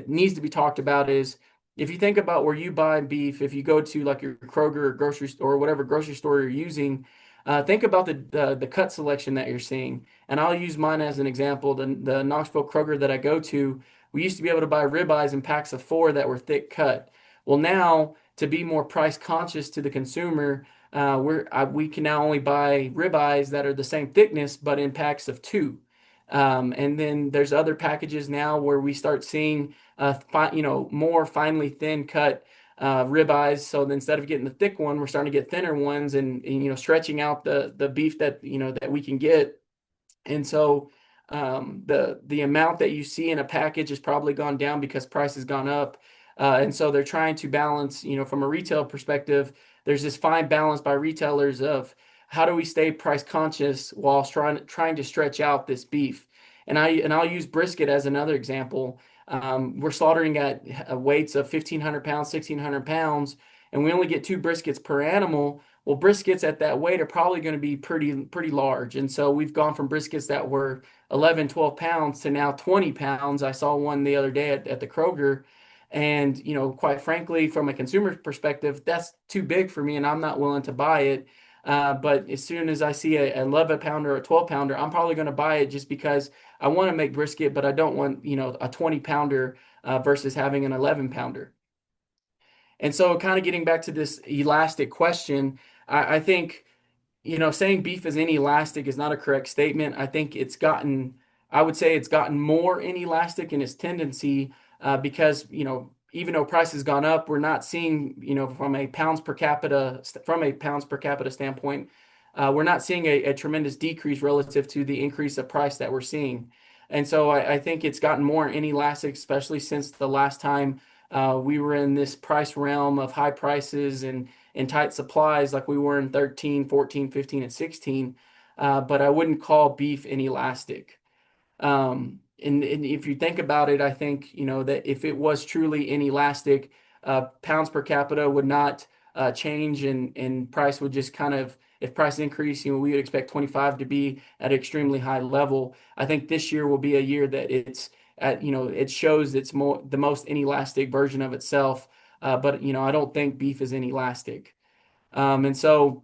[SPEAKER 3] needs to be talked about is, if you think about where you buy beef, if you go to like your Kroger or grocery store or whatever grocery store you're using, think about the cut selection that you're seeing. And I'll use mine as an example. The Knoxville Kroger that I go to, we used to be able to buy ribeyes in packs of 4 that were thick cut. Well, now to be more price conscious to the consumer, we can now only buy ribeyes that are the same thickness but in packs of 2. And then there's other packages now where we start seeing more finely thin cut ribeyes. So instead of getting the thick one, we're starting to get thinner ones, and stretching out the beef that that we can get. And so the amount that you see in a package has probably gone down because price has gone up. And so they're trying to balance, from a retail perspective, there's this fine balance by retailers of how do we stay price conscious while trying to stretch out this beef. And I'll use brisket as another example. We're slaughtering at weights of 1,500 pounds, 1,600 pounds, and we only get two briskets per animal. Well, briskets at that weight are probably going to be pretty large. And so we've gone from briskets that were 11, 12 pounds to now 20 pounds. I saw one the other day at the Kroger. And, quite frankly, from a consumer perspective, that's too big for me and I'm not willing to buy it. But as soon as I see a 11 pounder or a 12 pounder, I'm probably going to buy it just because I want to make brisket, but I don't want, a 20 pounder versus having an 11 pounder. And so, kind of getting back to this elastic question, I think, saying beef is inelastic is not a correct statement. I would say it's gotten more inelastic in its tendency because, even though price has gone up, we're not seeing, from a pounds per capita standpoint, we're not seeing a tremendous decrease relative to the increase of price that we're seeing. And so I think it's gotten more inelastic, especially since the last time we were in this price realm of high prices and tight supplies like we were in 13, 14, 15, and 16. But I wouldn't call beef inelastic. And if you think about it, I think, that if it was truly inelastic, pounds per capita would not change and price would just kind of, if price increase, we would expect 25 to be at an extremely high level. I think this year will be a year that it shows it's the most inelastic version of itself. But I don't think beef is inelastic. And so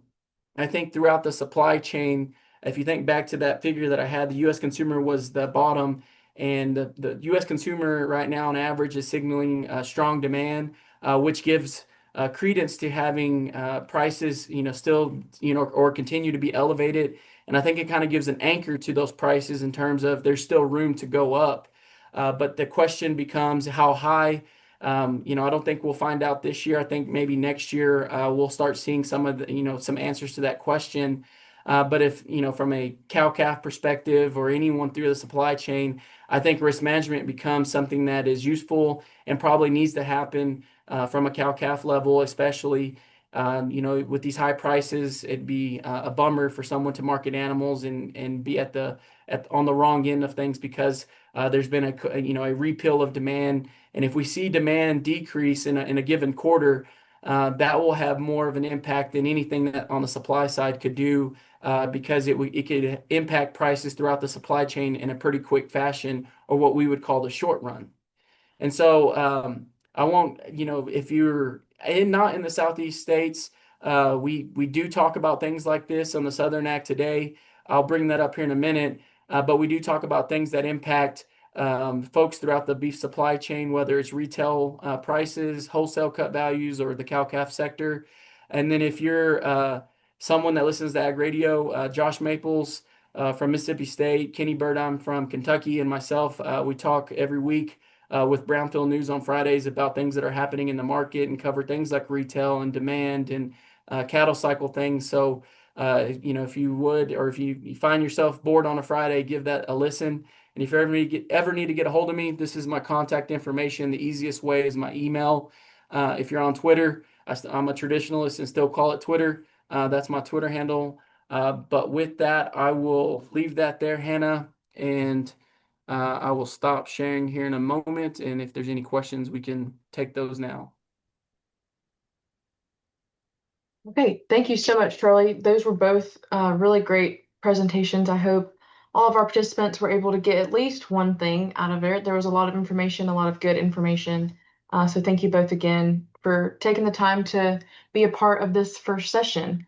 [SPEAKER 3] I think throughout the supply chain, if you think back to that figure that I had, the U.S. consumer was the bottom, and the U.S. consumer right now on average is signaling strong demand, which gives credence to having prices, still, or continue to be elevated. And I think it kind of gives an anchor to those prices in terms of there's still room to go up. But the question becomes how high. I don't think we'll find out this year. I think maybe next year we'll start seeing some of the, some answers to that question. But if, from a cow-calf perspective or anyone through the supply chain, I think risk management becomes something that is useful and probably needs to happen from a cow-calf level, especially, with these high prices. It'd be a bummer for someone to market animals and be on the wrong end of things because there's been a repeal of demand. And if we see demand decrease in a given quarter, that will have more of an impact than anything that on the supply side could do because it could impact prices throughout the supply chain in a pretty quick fashion, or what we would call the short run. And so I won't, if you're not in the Southeast states, we do talk about things like this on the Southern Act today. I'll bring that up here in a minute. But we do talk about things that impact folks throughout the beef supply chain, whether it's retail prices, wholesale cut values, or the cow-calf sector. And then if you're someone that listens to Ag Radio, Josh Maples from Mississippi State, Kenny Burdine from Kentucky, and myself, we talk every week with Brownfield News on Fridays about things that are happening in the market and cover things like retail and demand and cattle cycle things. So, if you would, or if you find yourself bored on a Friday, give that a listen. And if you ever need to get a hold of me, this is my contact information. The easiest way is my email. If you're on Twitter, I'm a traditionalist and still call it Twitter. That's my Twitter handle. But with that, I will leave that there, Hannah, and I will stop sharing here in a moment. And if there's any questions, we can take those now.
[SPEAKER 1] Okay, thank you so much, Charlie. Those were both really great presentations. I hope all of our participants were able to get at least one thing out of it. There was a lot of information, a lot of good information. So thank you both again for taking the time to be a part of this first session.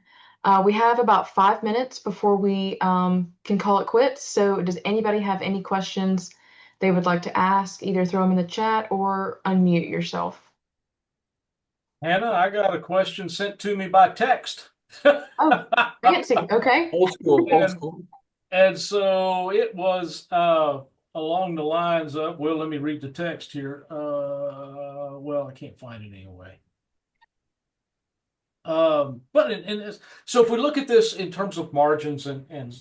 [SPEAKER 1] We have about 5 minutes before we can call it quits. So does anybody have any questions they would like to ask? Either throw them in the chat or unmute yourself.
[SPEAKER 2] Hannah, I got a question sent to me by text.
[SPEAKER 1] Oh, fancy. Okay.
[SPEAKER 3] Old school, old
[SPEAKER 2] And,
[SPEAKER 3] school.
[SPEAKER 2] and so it was along the lines of, well, let me read the text here. Well, I can't find it anyway. So if we look at this in terms of margins and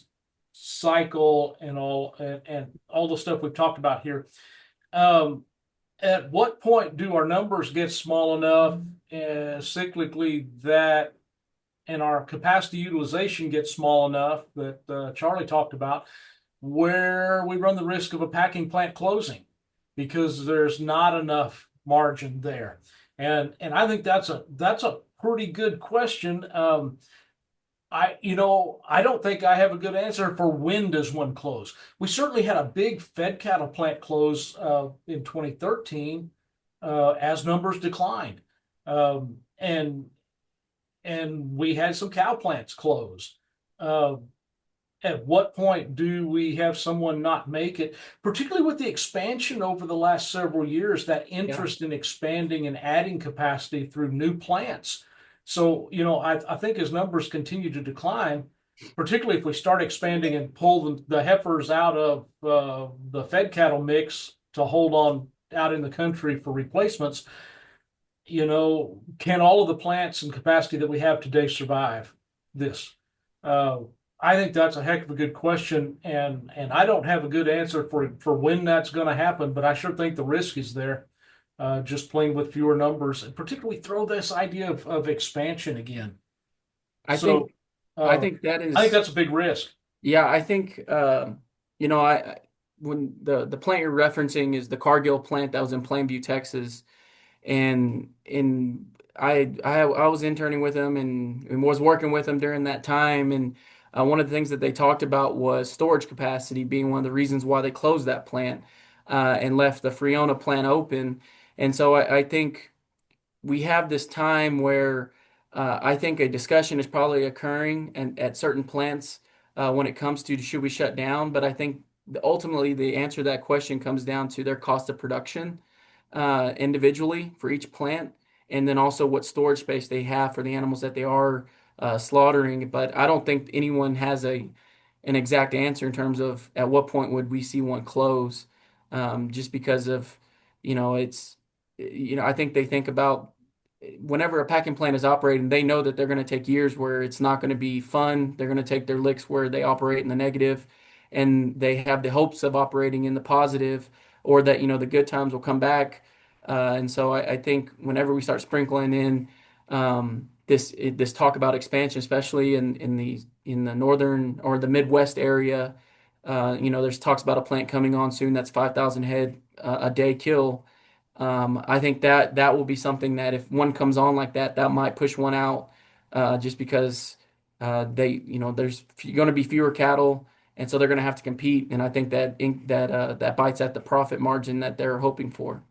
[SPEAKER 2] cycle and all the stuff we've talked about here, at what point do our numbers get small enough cyclically that and our capacity utilization gets small enough that Charley talked about, where we run the risk of a packing plant closing because there's not enough margin there? And I think that's a pretty good question. I don't think I have a good answer for when does one close. We certainly had a big fed cattle plant close in 2013 as numbers declined, and we had some cow plants close. Uh, at what point do we have someone not make it, particularly with the expansion over the last several years, that
[SPEAKER 3] Yeah.
[SPEAKER 2] interest in expanding and adding capacity through new plants? So, I think as numbers continue to decline, particularly if we start expanding and pull the heifers out of the fed cattle mix to hold on out in the country for replacements, can all of the plants and capacity that we have today survive this? Uh, I think that's a heck of a good question, and I don't have a good answer for when that's going to happen, but I sure think the risk is there. Just playing with fewer numbers, and particularly throw this idea of expansion again.
[SPEAKER 3] I
[SPEAKER 2] So
[SPEAKER 3] think I think that
[SPEAKER 2] I think
[SPEAKER 3] is,
[SPEAKER 2] that's a big risk.
[SPEAKER 3] yeah, I think when the plant you're referencing is the Cargill plant that was in Plainview, Texas, and in I was interning with them and was working with them during that time, and one of the things that they talked about was storage capacity being one of the reasons why they closed that plant and left the Friona plant open. And so I think we have this time where I think a discussion is probably occurring and at certain plants when it comes to should we shut down. But I think ultimately the answer to that question comes down to their cost of production individually for each plant, and then also what storage space they have for the animals that they are slaughtering. But I don't think anyone has an exact answer in terms of at what point would we see one close, just because of, it's, I think they think about whenever a packing plant is operating, they know that they're going to take years where it's not going to be fun. They're going to take their licks where they operate in the negative, and they have the hopes of operating in the positive, or that, the good times will come back. And so I think whenever we start sprinkling in this talk about expansion, especially in the northern or the Midwest area, there's talks about a plant coming on soon that's 5,000 head a day kill. I think that will be something that if one comes on like that, that might push one out, just because there's going to be fewer cattle, and so they're going to have to compete. And I think that bites at the profit margin that they're hoping for.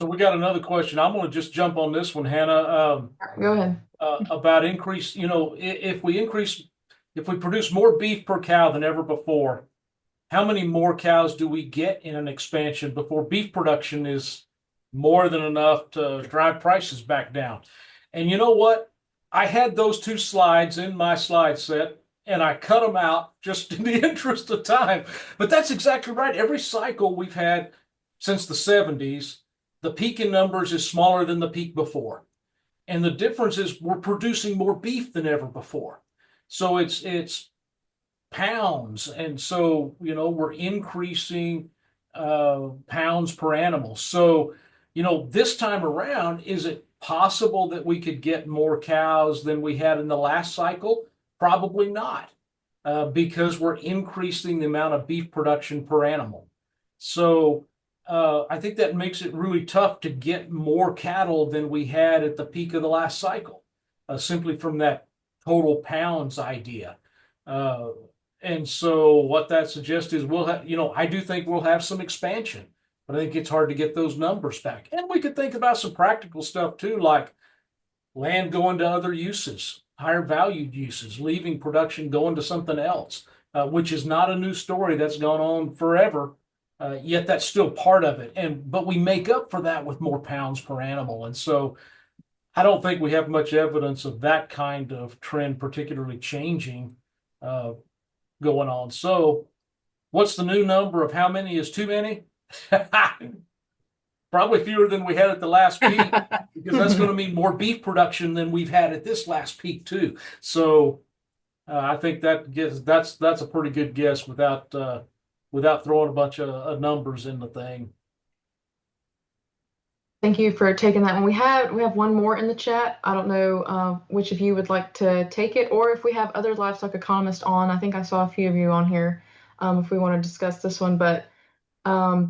[SPEAKER 2] So we got another question. I'm going to just jump on this one, Hannah.
[SPEAKER 1] Go ahead.
[SPEAKER 2] About increase. If we produce more beef per cow than ever before, how many more cows do we get in an expansion before beef production is more than enough to drive prices back down? And you know what? I had those two slides in my slide set and I cut them out just in the interest of time. But that's exactly right. Every cycle we've had since the 70s, the peak in numbers is smaller than the peak before. And the difference is we're producing more beef than ever before. So it's pounds, and so we're increasing pounds per animal. So this time around, is it possible that we could get more cows than we had in the last cycle? Probably not, because we're increasing the amount of beef production per animal. So I think that makes it really tough to get more cattle than we had at the peak of the last cycle, simply from that total pounds idea. And so what that suggests is we'll have, I do think we'll have some expansion, but I think it's hard to get those numbers back. And we could think about some practical stuff too, like land going to other uses, higher valued uses, leaving production, going to something else, which is not a new story that's gone on forever. Yet that's still part of it. But we make up for that with more pounds per animal. And so I don't think we have much evidence of that kind of trend particularly changing going on. So what's the new number of how many is too many? probably fewer than we had at the last peak, because that's going to mean more beef production than we've had at this last peak too. So I think that's a pretty good guess without throwing a bunch of numbers in the thing.
[SPEAKER 1] Thank you for taking that. And we have one more in the chat. I don't know which of you would like to take it, or if we have other livestock economists on. I think I saw a few of you on here if we want to discuss this one. But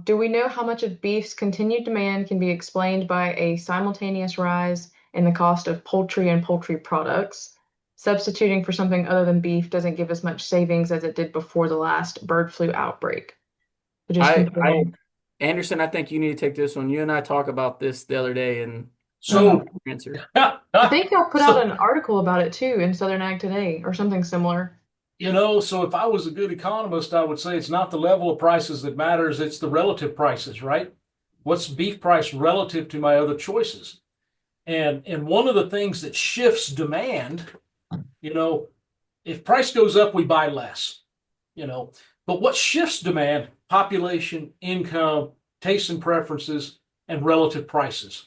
[SPEAKER 1] do we know how much of beef's continued demand can be explained by a simultaneous rise in the cost of poultry and poultry products? Substituting for something other than beef doesn't give as much savings as it did before the last bird flu outbreak. So just
[SPEAKER 3] I
[SPEAKER 1] comparing.
[SPEAKER 3] Anderson, I think you need to take this one. You and I talked about this the other day, and I
[SPEAKER 1] Mhm.
[SPEAKER 2] So,
[SPEAKER 3] want your answer.
[SPEAKER 1] I think y'all put out
[SPEAKER 2] so
[SPEAKER 1] an article about it too in Southern Ag Today or something similar.
[SPEAKER 2] so if I was a good economist, I would say it's not the level of prices that matters, it's the relative prices, right? What's beef price relative to my other choices? And one of the things that shifts demand, you know, if price goes up, we buy less, you know. But what shifts demand? Population, income, tastes and preferences, and relative prices.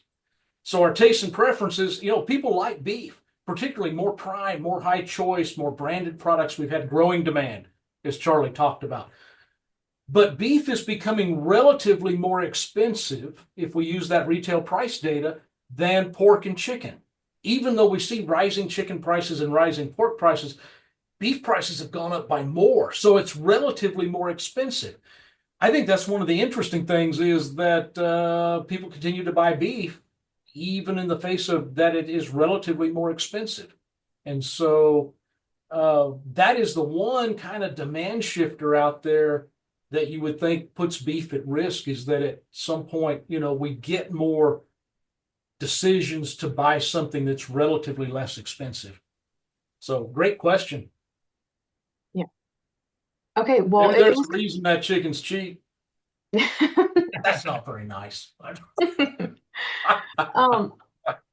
[SPEAKER 2] So our tastes and preferences, people like beef, particularly more prime, more high choice, more branded products. We've had growing demand, as Charley talked about. But beef is becoming relatively more expensive if we use that retail price data than pork and chicken. Even though we see rising chicken prices and rising pork prices, beef prices have gone up by more. So it's relatively more expensive. I think that's one of the interesting things is that people continue to buy beef, even in the face of that it is relatively more expensive. And so that is the one kind of demand shifter out there that you would think puts beef at risk is that at some point, we get more decisions to buy something that's relatively less expensive. So great question.
[SPEAKER 1] Yeah. Okay, well,
[SPEAKER 2] Maybe
[SPEAKER 1] it
[SPEAKER 2] there's
[SPEAKER 1] is.
[SPEAKER 2] a reason that chicken's cheap. That's not very nice.
[SPEAKER 1] um,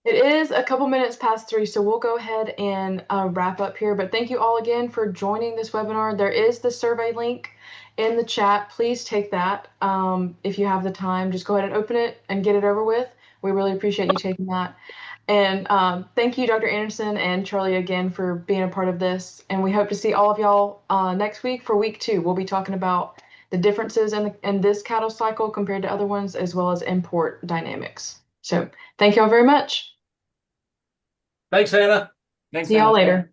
[SPEAKER 1] it is a couple minutes past 3, so we'll go ahead and wrap up here. But thank you all again for joining this webinar. There is the survey link in the chat. Please take that if you have the time. Just go ahead and open it and get it over with. We really appreciate you taking that. And thank you, Dr. Anderson and Charley, again for being a part of this. And we hope to see all of y'all next week for week 2. We'll be talking about the differences in this cattle cycle compared to other ones, as well as import dynamics. So thank y'all very much.
[SPEAKER 2] Thanks, Hannah.
[SPEAKER 3] Thanks,
[SPEAKER 1] See y'all
[SPEAKER 3] Hannah.
[SPEAKER 1] later.